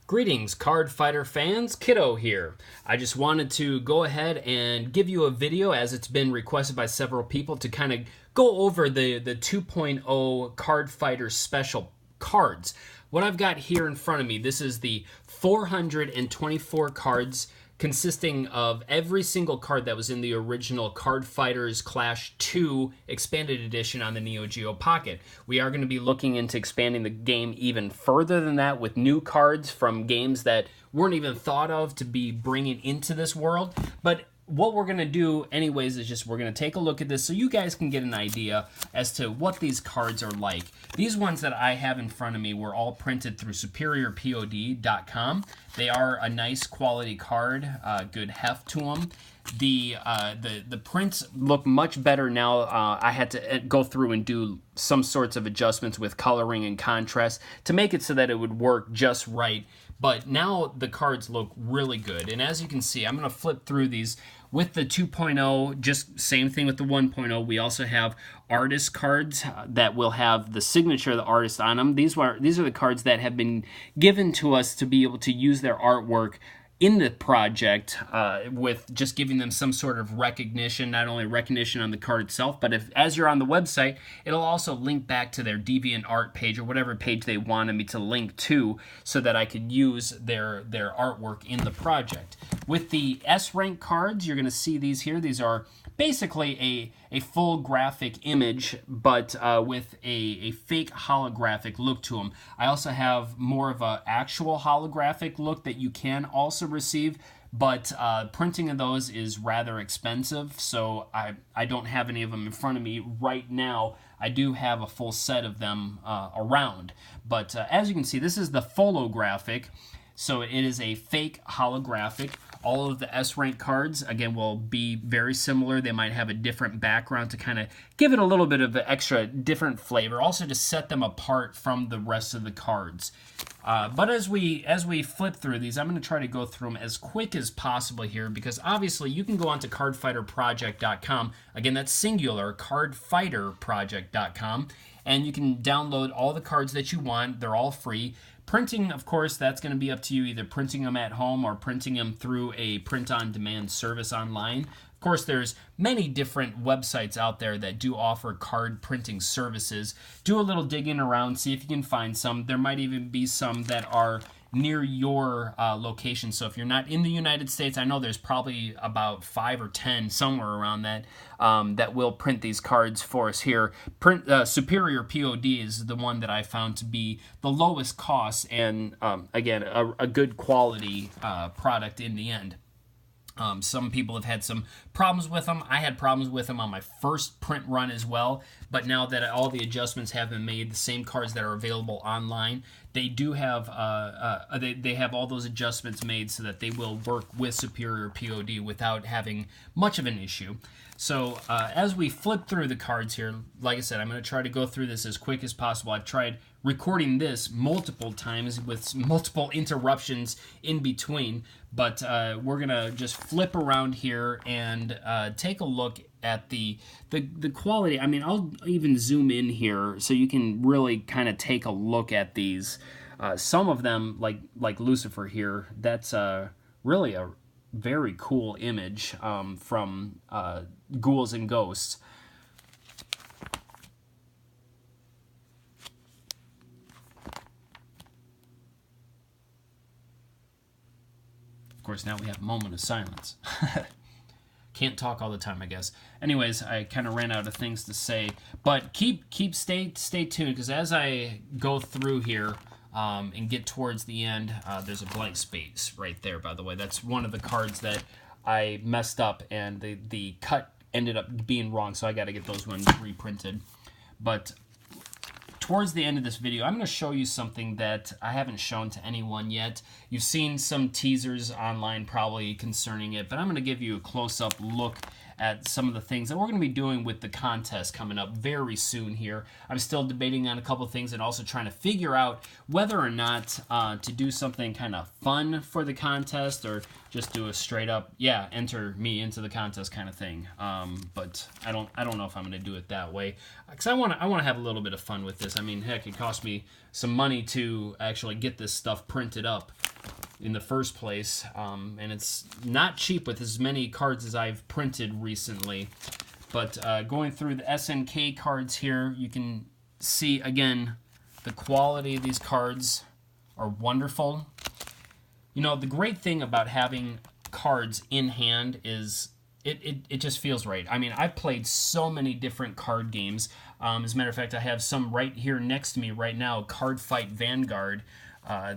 Greetings, Card Fighter fans. Kiddo here. I just wanted to go ahead and give you a video, as it's been requested by several people, to kind of go over the 2.0 Card Fighter special cards. What I've got here in front of me, this is the 424 cards consisting of every single card that was in the original Card Fighters Clash 2 Expanded Edition on the Neo Geo Pocket. We are going to be looking into expanding the game even further than that with new cards from games that weren't even thought of to be bringing into this world. But what we're going to do anyways is just we're going to take a look at this so you guys can get an idea as to what these cards are like. These ones that I have in front of me were all printed through SuperiorPOD.com. They are a nice quality card, good heft to them. The prints look much better now. I had to go through and do some sorts of adjustments with coloring and contrast to make it so that it would work just right. But now the cards look really good. And as you can see, I'm going to flip through these. With the 2.0, just same thing with the 1.0. We also have artist cards that will have the signature of the artist on them. These are the cards that have been given to us to be able to use their artwork in the project, with just giving them some sort of recognition, not only recognition on the card itself, but as you're on the website, it'll also link back to their DeviantArt page or whatever page they wanted me to link to so that I could use their artwork in the project. With the S-Rank cards, you're going to see these here. These are basically a full graphic image, but with a fake holographic look to them. I also have more of an actual holographic look that you can also receive, but printing of those is rather expensive, so I don't have any of them in front of me right now. I do have a full set of them around, but as you can see, this is the Folographic, so it is a fake holographic. All of the S-Rank cards, again, will be very similar. They might have a different background to kind of give it a little bit of an extra different flavor, also to set them apart from the rest of the cards. But as we flip through these, I'm going to try to go through them as quick as possible here, because obviously you can go onto cardfighterproject.com. Again, that's singular, cardfighterproject.com, and you can download all the cards that you want. They're all free. Printing, of course, that's going to be up to you, either printing them at home or printing them through a print-on-demand service online. Of course, there's many different websites out there that do offer card printing services. Do a little digging around, see if you can find some. There might even be some that are near your location. So if you're not in the United States, I know there's probably about 5 or 10 somewhere around that that will print these cards for us here. Superior POD is the one that I found to be the lowest cost and again a good quality product in the end. Some people have had some problems with them. I had problems with them on my first print run as well, but now that all the adjustments have been made, the same cards that are available online, they do have they have all those adjustments made so that they will work with Superior POD without having much of an issue. So as we flip through the cards here, like I said, I'm going to try to go through this as quick as possible. I've tried recording this multiple times with multiple interruptions in between, but we're going to just flip around here and take a look at the quality. I mean, I'll even zoom in here so you can really kind of take a look at these. Some of them, like Lucifer here, that's really a very cool image from Ghouls and Ghosts. Of course, now we have a moment of silence. Can't talk all the time, I guess. Anyways, I kind of ran out of things to say, but stay tuned, because as I go through here and get towards the end, there's a blank space right there. By the way, that's one of the cards that I messed up, and the cut ended up being wrong, so I got to get those ones reprinted. But towards the end of this video, I'm going to show you something that I haven't shown to anyone yet. You've seen some teasers online probably concerning it, but I'm going to give you a close-up look at some of the things that we're going to be doing with the contest coming up very soon here. I'm still debating on a couple things and also trying to figure out whether or not to do something kind of fun for the contest or just do a straight up, yeah, enter me into the contest kind of thing. But I don't know if I'm going to do it that way, because I want to have a little bit of fun with this. I mean, heck, it cost me some money to actually get this stuff printed up. in the first place, and it's not cheap with as many cards as I've printed recently. But going through the SNK cards here, you can see, again, the quality of these cards are wonderful. You know, the great thing about having cards in hand is it just feels right. I mean, I've played so many different card games. As a matter of fact, I have some right here next to me right now, Card Fight Vanguard.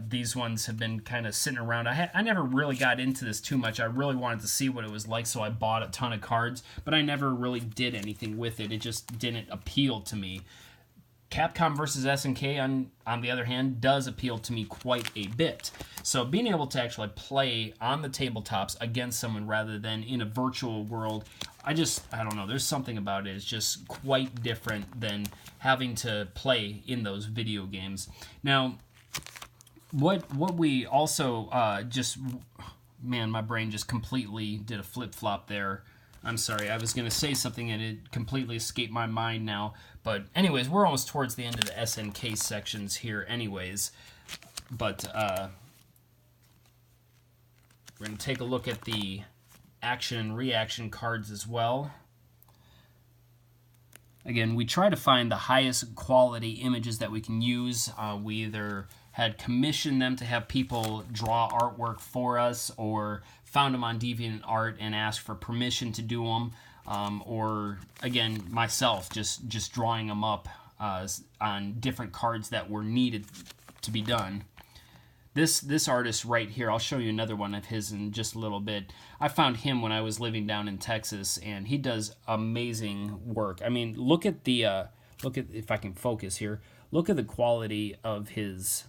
These ones have been kind of sitting around. I never really got into this too much. I really wanted to see what it was like, so I bought a ton of cards, but I never really did anything with it. It just didn't appeal to me. Capcom versus SNK, on the other hand, does appeal to me quite a bit. So being able to actually play on the tabletops against someone rather than in a virtual world, I don't know, there's something about it. It's just quite different than having to play in those video games. Now, what we also man, my brain just completely did a flip-flop there. I'm sorry, I was going to say something and it completely escaped my mind now. But anyways, we're almost towards the end of the SNK sections here anyways. But we're going to take a look at the action and reaction cards as well. Again, we try to find the highest quality images that we can use. We either had commissioned them to have people draw artwork for us, or found them on DeviantArt and asked for permission to do them, or again, myself just drawing them up on different cards that were needed to be done. This artist right here, I'll show you another one of his in just a little bit. I found him when I was living down in Texas, and he does amazing work. I mean, look at if I can focus here. Look at the quality of his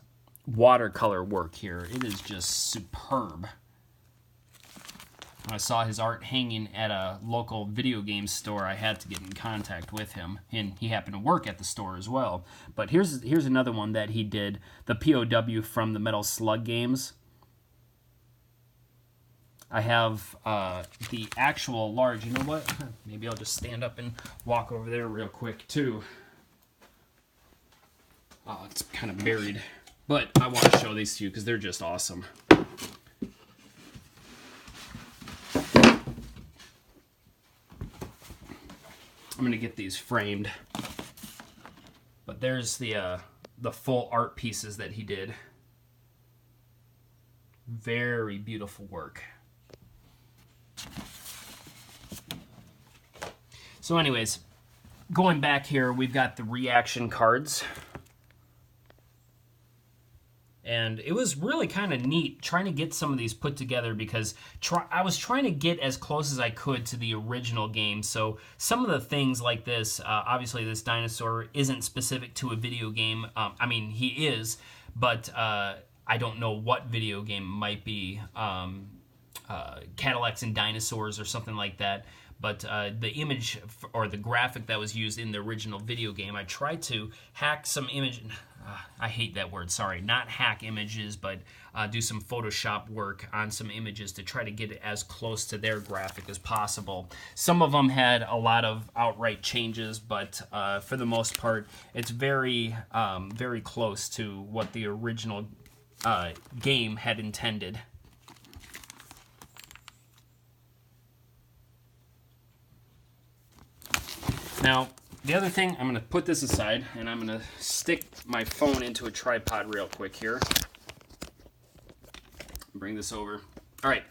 watercolor work here. It is just superb. When I saw his art hanging at a local video game store, I had to get in contact with him, and he happened to work at the store as well. But here's another one that he did, the POW from the Metal Slug games. I have the actual large, you know what? Maybe I'll just stand up and walk over there real quick too. Oh, it's kind of buried. But I want to show these to you because they're just awesome. I'm going to get these framed. But there's the full art pieces that he did. Very beautiful work. So anyways, going back here, we've got the reaction cards. And it was really kind of neat trying to get some of these put together because I was trying to get as close as I could to the original game. So some of the things like this, obviously this dinosaur isn't specific to a video game. I mean, he is, but I don't know what video game it might be. Cadillacs and Dinosaurs or something like that. But the image or the graphic that was used in the original video game, I tried to hack some image. I hate that word, sorry. Not hack images, but do some Photoshop work on some images to try to get it as close to their graphic as possible. Some of them had a lot of outright changes, but for the most part, it's very, very close to what the original game had intended. Now, the other thing, I'm going to put this aside, and I'm going to stick my phone into a tripod real quick here. Bring this over. All right.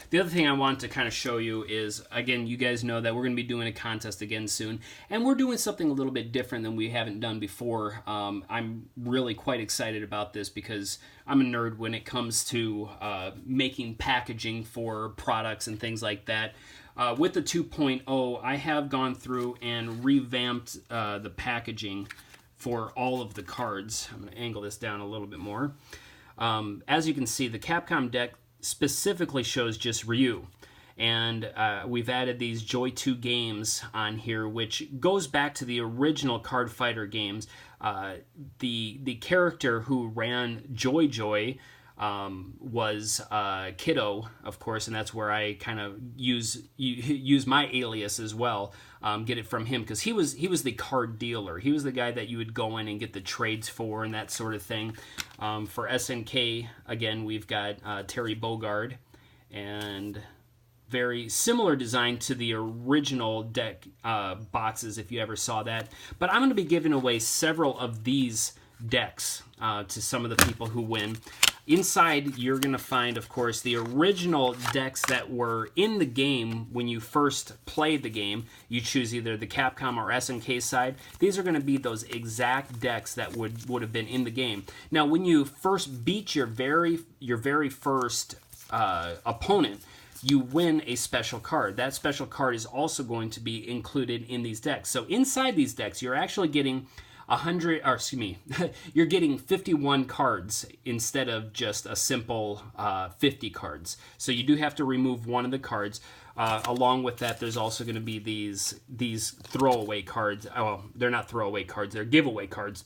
The other thing I want to kind of show you is, again, you guys know that we're going to be doing a contest again soon, and we're doing something a little bit different than we haven't done before. I'm really quite excited about this because I'm a nerd when it comes to making packaging for products and things like that. With the 2.0, I have gone through and revamped the packaging for all of the cards. I'm going to angle this down a little bit more. As you can see, the Capcom deck specifically shows just Ryu. And we've added these Joy 2 games on here, which goes back to the original Card Fighter games. The character who ran Joy Joy was Kiddo, of course, and that's where I kind of use my alias as well. Get it from him because he was the card dealer. He was the guy that you would go in and get the trades for and that sort of thing. For SNK, again, we've got Terry Bogard, and very similar design to the original deck boxes, if you ever saw that. But I'm going to be giving away several of these decks to some of the people who win. Inside, you're going to find, of course, the original decks that were in the game when you first played the game. You choose either the Capcom or SNK side. These are going to be those exact decks that would have been in the game. Now, when you first beat your very first opponent, you win a special card. That special card is also going to be included in these decks. So inside these decks, you're actually getting you're getting 51 cards instead of just a simple 50 cards. So you do have to remove one of the cards. Along with that, there's also going to be these throwaway cards. Oh, they're not throwaway cards, they're giveaway cards.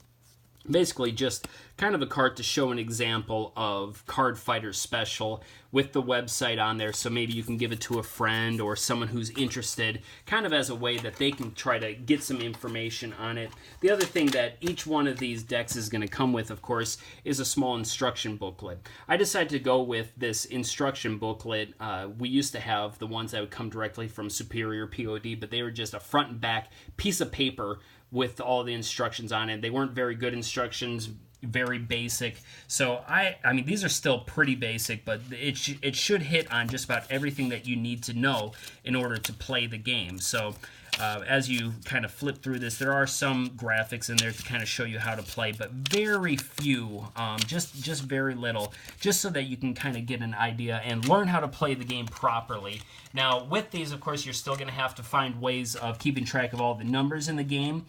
Basically just kind of a card to show an example of Card Fighter Special with the website on there, so maybe you can give it to a friend or someone who's interested, kind of as a way that they can try to get some information on it. The other thing that each one of these decks is going to come with, of course, is a small instruction booklet. I decided to go with this instruction booklet. We used to have the ones that would come directly from Superior POD, but they were just a front and back piece of paper with all the instructions on it. They weren't very good instructions, very basic. So I mean, these are still pretty basic, but it should hit on just about everything that you need to know in order to play the game. So as you kind of flip through this, there are some graphics in there to kind of show you how to play, but very few, just very little, just so that you can kind of get an idea and learn how to play the game properly. Now, with these, of course, you're still going to have to find ways of keeping track of all the numbers in the game,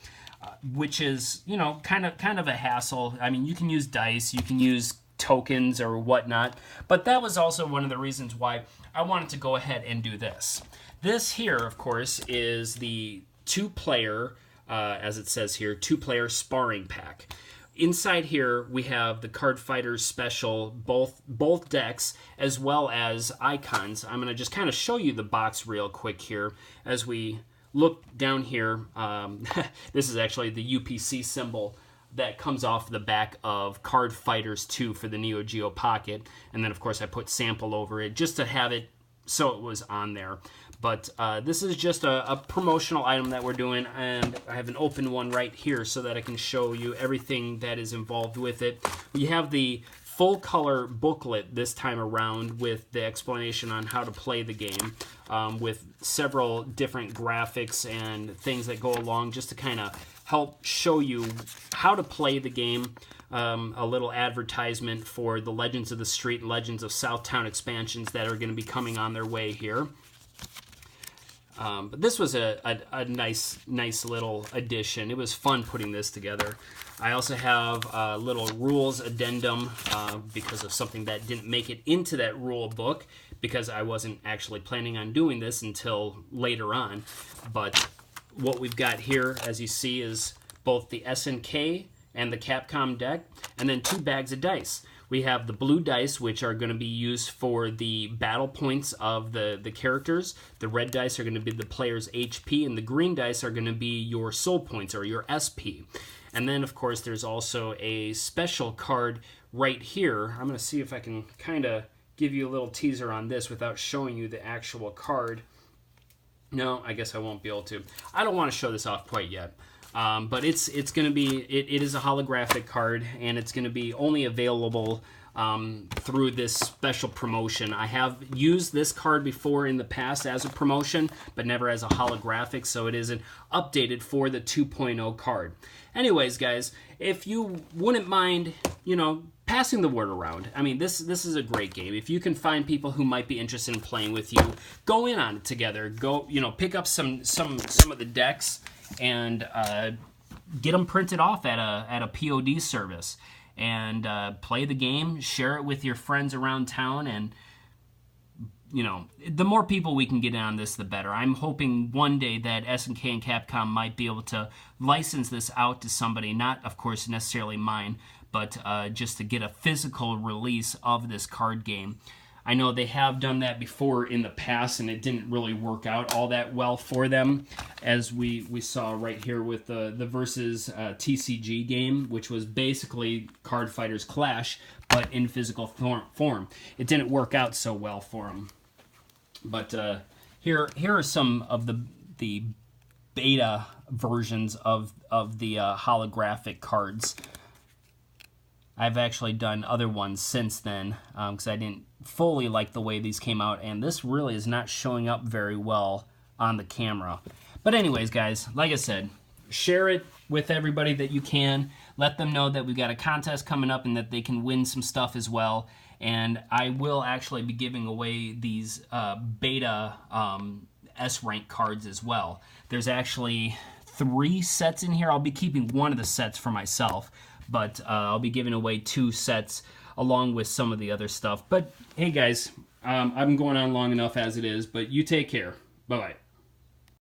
which is, you know, kind of a hassle. I mean, you can use dice, you can use tokens or whatnot, but that was also one of the reasons why I wanted to go ahead and do this. This here, of course, is the two-player, as it says here, two-player sparring pack. Inside here, we have the Card Fighter Special, both decks, as well as icons. I'm going to just kind of show you the box real quick here as we look down here. This is actually the UPC symbol that comes off the back of Card Fighters 2 for the Neo Geo Pocket. And then, of course, I put sample over it just to have it so it was on there. But this is just a promotional item that we're doing, and I have an open one right here so that I can show you everything that is involved with it. We have the full color booklet this time around with the explanation on how to play the game, with several different graphics and things that go along just to kind of help show you how to play the game. A little advertisement for the Legends of the Street and Legends of Southtown expansions that are going to be coming on their way here. But this was a nice little addition. It was fun putting this together. I also have a little rules addendum because of something that didn't make it into that rule book because I wasn't actually planning on doing this until later on. But what we've got here, as you see, is both the SNK and the Capcom deck, and then 2 bags of dice. We have the blue dice, which are going to be used for the battle points of the characters. The red dice are going to be the player's HP, and the green dice are going to be your soul points or your SP. And then, of course, there's also a special card right here. I'm going to see if I can kind of give you a little teaser on this without showing you the actual card. No, I guess I won't be able to. I don't want to show this off quite yet. But it's going to be, it is a holographic card, and it's going to be only available through this special promotion. I have used this card before in the past as a promotion, but never as a holographic, so it isn't updated for the 2.0 card. Anyways, guys, if you wouldn't mind, you know, passing the word around. I mean, this is a great game. If you can find people who might be interested in playing with you, go in on it together. Go, you know, pick up some of the decks and get them printed off at a POD service and play the game, share it with your friends around town, and you know, the more people we can get in on this, the better. I'm hoping one day that SNK and Capcom might be able to license this out to somebody, not, of course, necessarily mine, but just to get a physical release of this card game. I know they have done that before in the past, and it didn't really work out all that well for them, as we saw right here with the Versus TCG game, which was basically Card Fighters Clash, but in physical form. It didn't work out so well for them. But here are some of the beta versions of the holographic cards. I've actually done other ones since then because I didn't fully like the way these came out, and this really is not showing up very well on the camera. But anyways, guys, like I said, share it with everybody that you can. Let them know that we've got a contest coming up and that they can win some stuff as well. And I will actually be giving away these beta S-rank cards as well. There's actually 3 sets in here. I'll be keeping one of the sets for myself, but I'll be giving away 2 sets along with some of the other stuff. But hey guys, I'm going on long enough as it is, but you take care. Bye-bye.